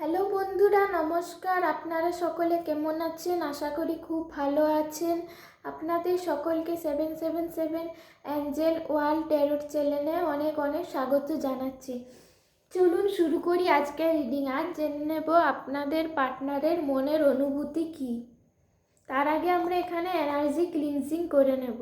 Hello বন্ধুরা, নমস্কার। আপনারা সকলে কেমন আছেন? আশা করি খুব ভালো আছেন। আপনাদের সকলকে 777 অ্যাঞ্জেল ওয়ার্ল্ড ট্যারোট চ্যানেলে অনেক অনেক স্বাগত জানাচ্ছি। চলুন শুরু করি আজকের রিডিং। আজ জেনে নেব আপনাদের পার্টনারের মনের অনুভূতি কী। তার আগে আমরা এখানে এনার্জি ক্লিনজিং করে নেব।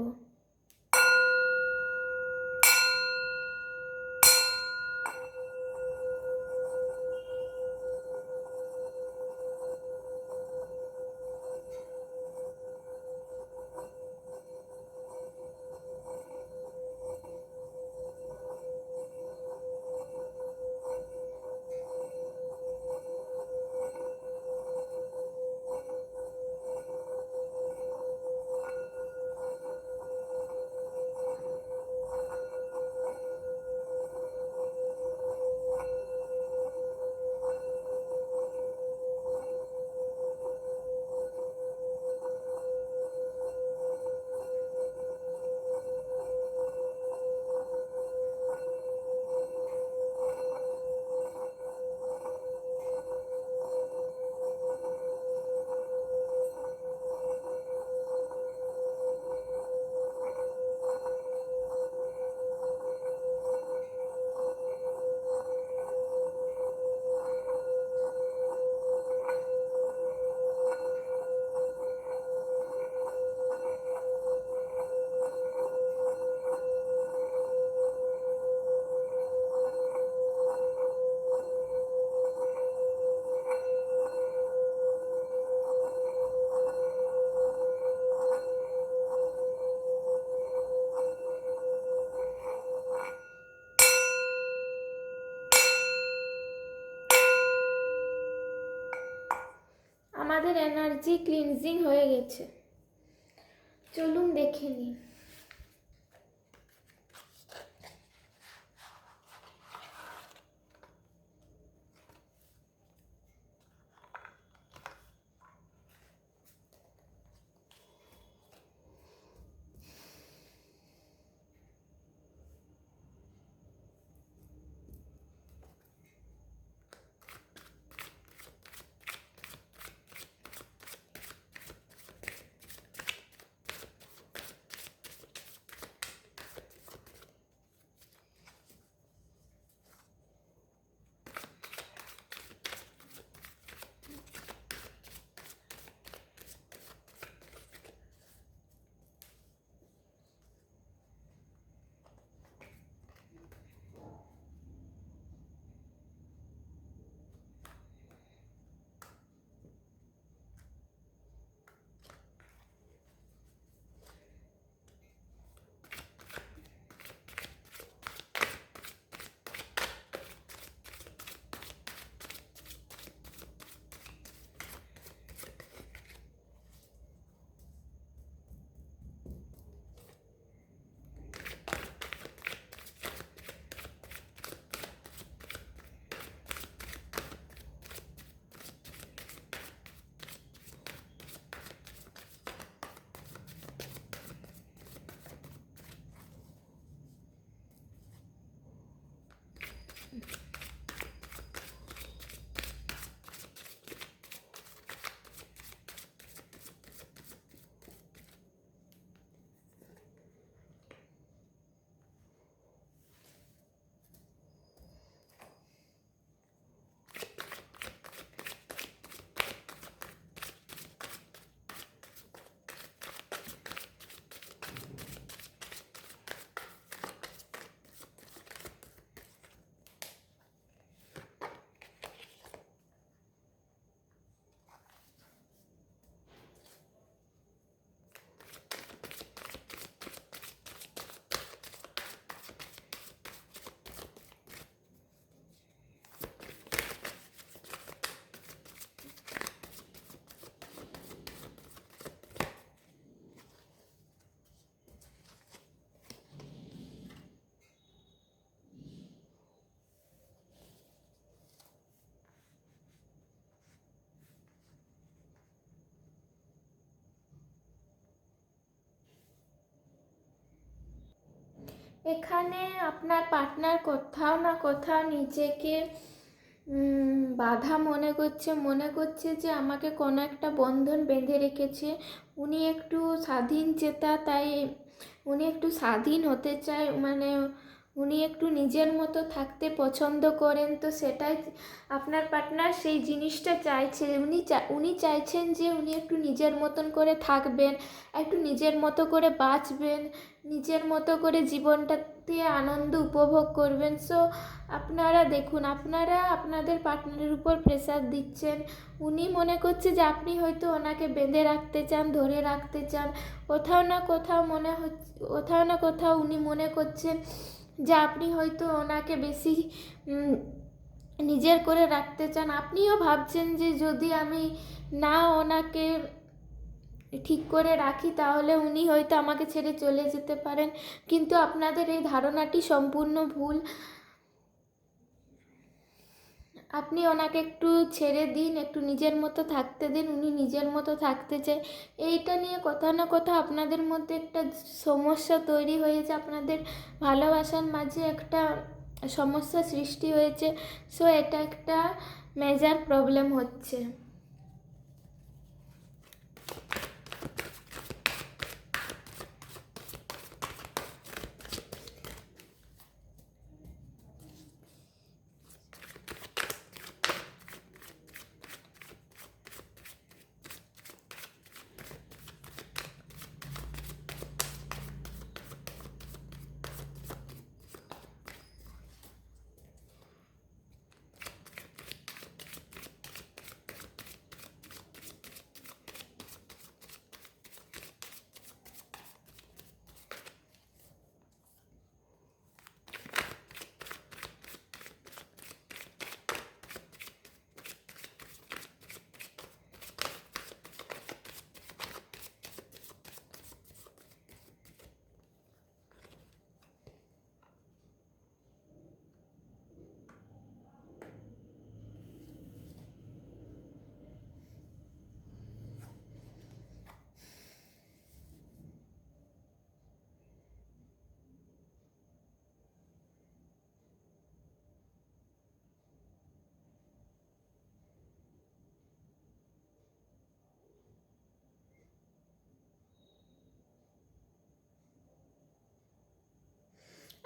আমাদের এনার্জি ক্লিনজিং হয়ে গেছে। চলুন দেখে নিই। এখানে আপনার পার্টনার কোথাও না কোথাও নিজেকে বাধা মনে করছে যে আমাকে কোনো একটা বন্ধন বেঁধে রেখেছে। উনি একটু স্বাধীন চেতা, তাই উনি একটু স্বাধীন হতে চায়, মানে উনি একটু নিজের মতো থাকতে পছন্দ করেন। তো সেটাই আপনার পার্টনার সেই জিনিসটা চাইছে। উনি চাইছেন যে উনি একটু নিজের মতন করে থাকবেন, একটু নিজের মতো করে বাঁচবেন, নিজের মতো করে জীবনটাতে আনন্দ উপভোগ করবেন। সো আপনারা দেখুন, আপনারা আপনাদের পার্টনারের উপর প্রেশার দিচ্ছেন। উনি মনে করছে যে আপনি হয়তো ওনাকে বেঁধে রাখতে চান, ধরে রাখতে চান। কোথাও না কোথাও উনি মনে করছেন যে আপনি হয়তো ওনাকে বেশি নিজের করে রাখতে চান। আপনিও ভাবছেন যে যদি আমি না ওনাকে ঠিক করে রাখি তাহলে উনি হয়তো আমাকে ছেড়ে চলে যেতে পারেন, কিন্তু আপনাদের এই ধারণাটি সম্পূর্ণ ভুল। আপনি ওনাকে একটু ছেড়ে দিন, একটু নিজের মতো থাকতে দিন। উনি নিজের মতো থাকতে চায়। এইটা নিয়ে কোথাও না কোথাও আপনাদের মধ্যে একটা সমস্যা তৈরি হয়েছে, আপনাদের ভালোবাসার মাঝে একটা সমস্যা সৃষ্টি হয়েছে। সো এটা একটা মেজর প্রবলেম হচ্ছে।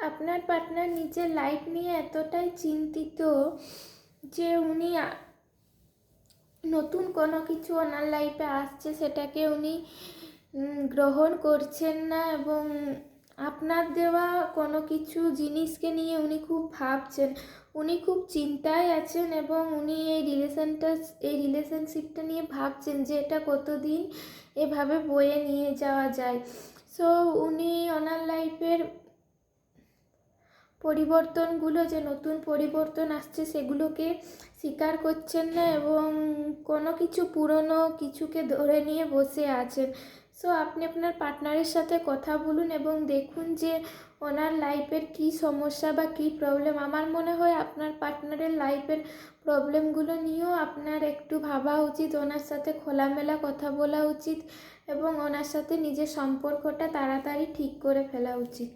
আপনার পার্টনার নিজের লাইফ নিয়ে এতটাই চিন্তিত যে উনি নতুন কোনো কিছু ওনার লাইফে আসছে সেটাকে উনি গ্রহণ করছেন না, এবং আপনার দেওয়া কোনো কিছু জিনিসকে নিয়ে উনি খুব ভাবছেন, উনি খুব চিন্তায় আছেন, এবং উনি এই রিলেশনশিপটা নিয়ে ভাবছেন যে এটা কতদিন এভাবে বয়ে নিয়ে যাওয়া যায়। সো উনি ওনার লাইফের পরিবর্তনগুলো, যে নতুন পরিবর্তন আসছে সেগুলোকে স্বীকার করছেন না, এবং কোনো কিছু পুরনো কিছুকে ধরে নিয়ে বসে আছেন। সো আপনি আপনার পার্টনারের সাথে কথা বলুন এবং দেখুন যে ওনার লাইফের কী সমস্যা বা কী প্রবলেম। আমার মনে হয় আপনার পার্টনারের লাইফের প্রবলেমগুলো নিয়েও আপনার একটু ভাবা উচিত, ওনার সাথে খোলামেলা কথা বলা উচিত, এবং ওনার সাথে নিজের সম্পর্কটা তাড়াতাড়ি ঠিক করে ফেলা উচিত।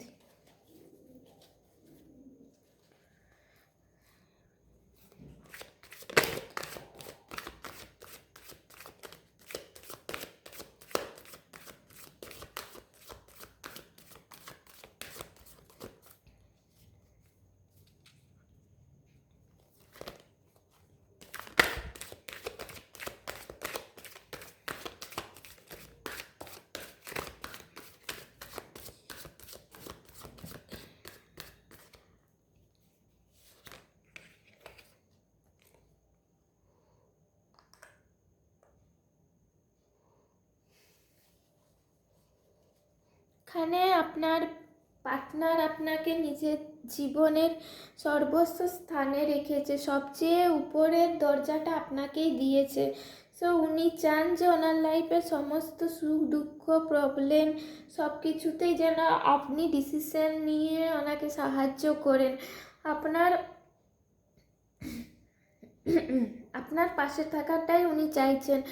এখানে আপনার পার্টনার আপনাকে নিজের জীবনের সর্বস্ব স্থানে রেখেছে, সবচেয়ে উপরের দরজাটা আপনাকেই দিয়েছে। সো উনি চান যে ওনার লাইফের সমস্ত সুখ দুঃখ প্রবলেম সব কিছুতেই যেন আপনি ডিসিশন নিয়ে ওনাকে সাহায্য করেন। আপনার আপনার পাশে থাকাটাই উনি চাইছেন।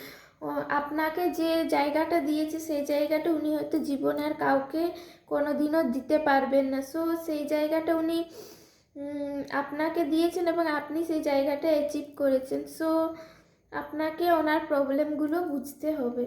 আপনাকে যে জায়গাটা দিয়েছে সেই জায়গাটা উনি হয়তো জীবনে আর কাউকে কোনোদিনও দিতে পারবেন না। সো সেই জায়গাটা উনি আপনাকে দিয়েছেন এবং আপনি সেই জায়গাটা অ্যাচিভ করেছেন। সো আপনাকে ওনার প্রবলেমগুলো বুঝতে হবে।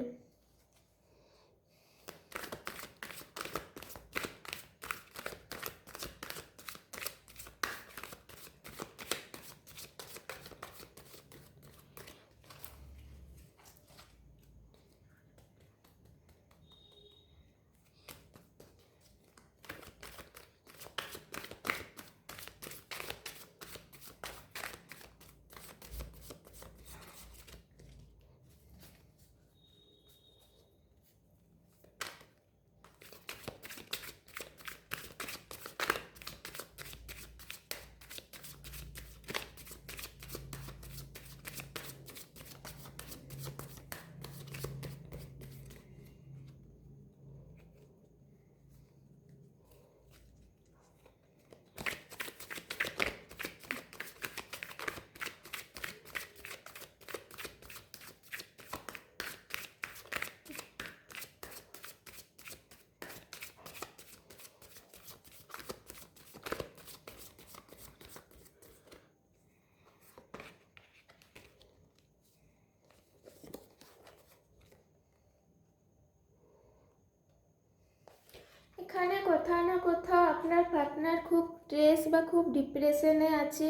এখানে কোথাও না কোথাও আপনার পার্টনার খুব স্ট্রেস বা খুব ডিপ্রেশনে আছে।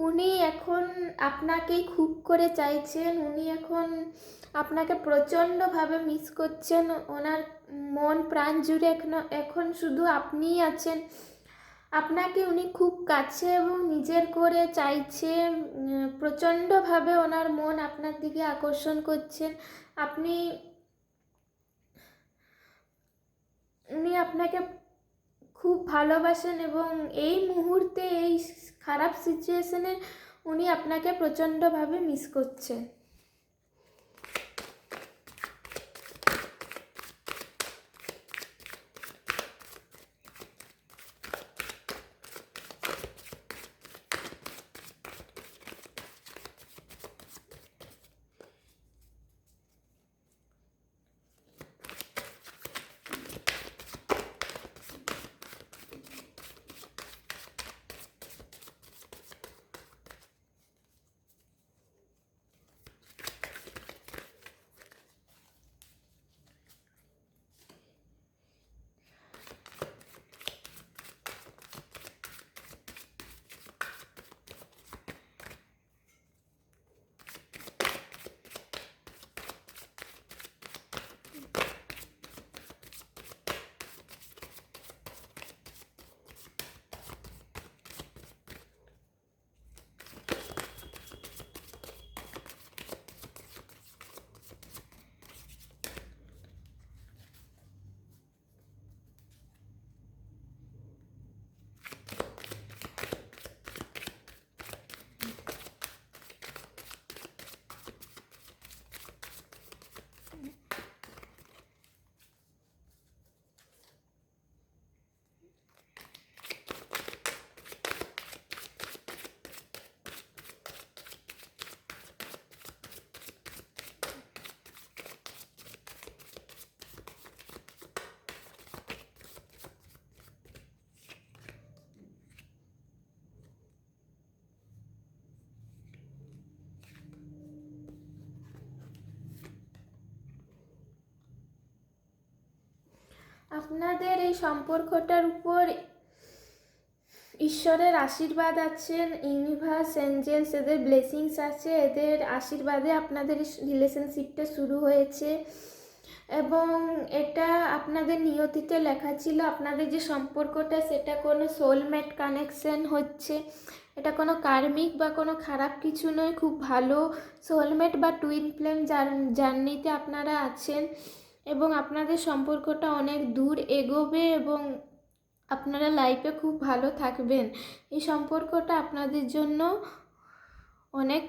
উনি এখন আপনাকেই খুব করে চাইছেন, উনি এখন আপনাকে প্রচণ্ডভাবে মিস করছেন। ওনার মন প্রাণ জুড়ে এখন শুধু আপনিই আছেন। আপনাকে উনি খুব কাছে এবং নিজের করে চাইছে। প্রচণ্ডভাবে ওনার মন আপনার দিকে আকর্ষণ করছেন। উনি আপনাকে খুব ভালোবাসেন এবং এই মুহূর্তে এই খারাপ সিচুয়েশনে উনি আপনাকে প্রচণ্ডভাবে মিস করছেন। আপনাদের এই সম্পর্কটার উপর ঈশ্বরের আশীর্বাদ আছেন, ইউনিভার্স, এঞ্জেলস, এদের ব্লেসিংস আছে। এদের আশীর্বাদে আপনাদের রিলেশনশিপটা শুরু হয়েছে এবং এটা আপনাদের নিয়তিতে লেখা ছিল। আপনাদের যে সম্পর্কটা সেটা কোনো সোলমেট কানেকশন হচ্ছে, এটা কোনো কার্মিক বা কোনো খারাপ কিছু নয়। খুব ভালো সোলমেট বা টুইন ফ্লেম জার্নিতে আপনারা আছেন এবং আপনাদের সম্পর্কটা অনেক দূর এগোবে এবং আপনারা লাইফে খুব ভালো থাকবেন। এই সম্পর্কটা আপনাদের জন্য অনেক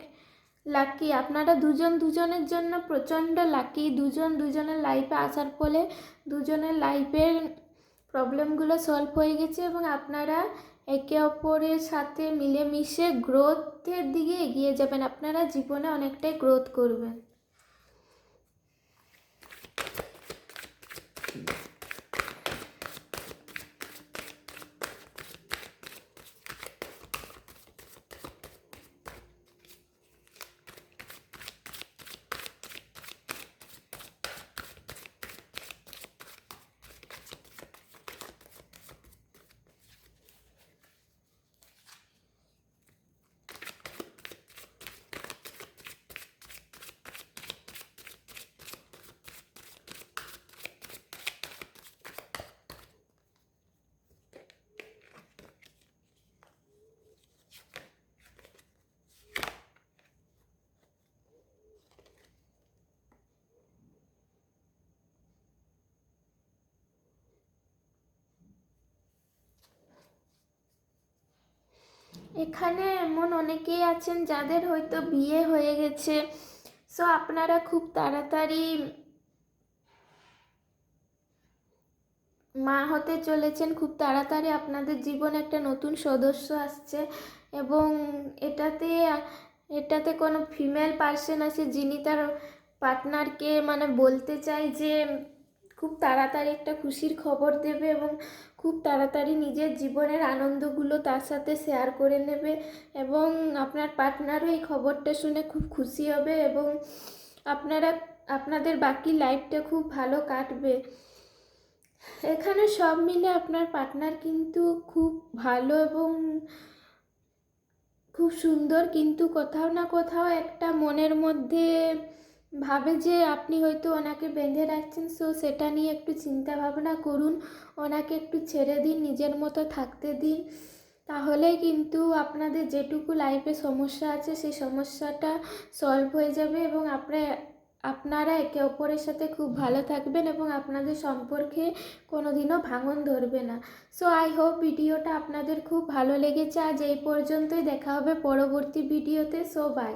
লাকি। আপনারা দুজন দুজনের জন্য প্রচণ্ড লাকি। দুজন দুজনের লাইফে আসার ফলে দুজনের লাইফের প্রবলেমগুলো সলভ হয়ে গেছে এবং আপনারা একে অপরের সাথে মিলেমিশে গ্রোথের দিকে এগিয়ে যাবেন। আপনারা জীবনে অনেকটাই গ্রোথ করবেন। এখানে এমন অনেকেই আছেন যাদের হয়তো বিয়ে হয়ে গেছে, সো আপনারা খুব তাড়াতাড়ি মা হতে চলেছেন, খুব তাড়াতাড়ি আপনাদের জীবনে একটা নতুন সদস্য আসছে। এবং এটাতে এটাতে কোনো ফিমেল পার্সন আছে যিনি তার পার্টনারকে মানে বলতে চাই যে খুব তাড়াতাড়ি একটা খুশির খবর দেবে এবং খুব তাড়াতাড়ি নিজের জীবনের আনন্দগুলো তার সাথে শেয়ার করে নেবে, এবং আপনার পার্টনারও এই খবরটা শুনে খুব খুশি হবে এবং আপনারা আপনাদের বাকি লাইফটা খুব ভালো কাটবে। এখানে সব মিলে আপনার পার্টনার কিন্তু খুব ভালো এবং খুব সুন্দর, কিন্তু কোথাও না কোথাও একটা মনের মধ্যে ভাবে যে আপনি হয়তো ওনাকে বেঁধে রাখছেন। সো সেটা নিয়ে একটু চিন্তা ভাবনা করুন, ওনাকে একটু ছেড়ে দিন, নিজের মতো থাকতে দিন, তাহলে কিন্তু আপনাদের যেটুকু লাইফে সমস্যা আছে সেই সমস্যাটা সলভ হয়ে যাবে এবং আপনারা একে অপরের সাথে খুব ভালো থাকবেন এবং আপনাদের সম্পর্কে কোনোদিনও ভাঙন ধরবে না। সো আই হোপ ভিডিওটা আপনাদের খুব ভালো লেগেছে। আজ এই পর্যন্তই, দেখা হবে পরবর্তী ভিডিওতে। So by.